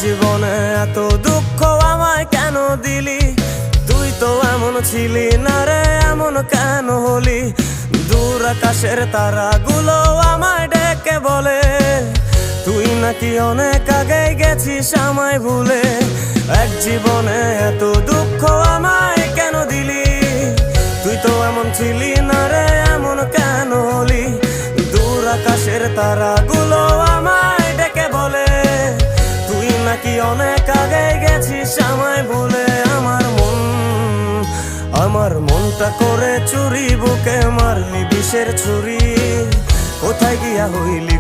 জীবনে এত দুঃখ আমায় কেন দিলি? তুই তো এমন ছিলি না রে, এমন কেন হলি? দূর আকাশের তারাগুলো আমায় ডেকে বলে তুই নাকি অনেক আগে গেছিস আমায় ভুলে। এক জীবনে এত দুঃখ আমায় কেন দিলি? তুই তো এমন ছিলি না রে, এমন কেন হলি? দূর আকাশের তারাগুলো আমায় ডেকে বলে তুই নাকি অনেক আগে গেছিস আমায় ভুলে। আমার মনটা করে চুরি, বুকে মারলি বিষের ছুরি, কোথায় গিয়া হইলি?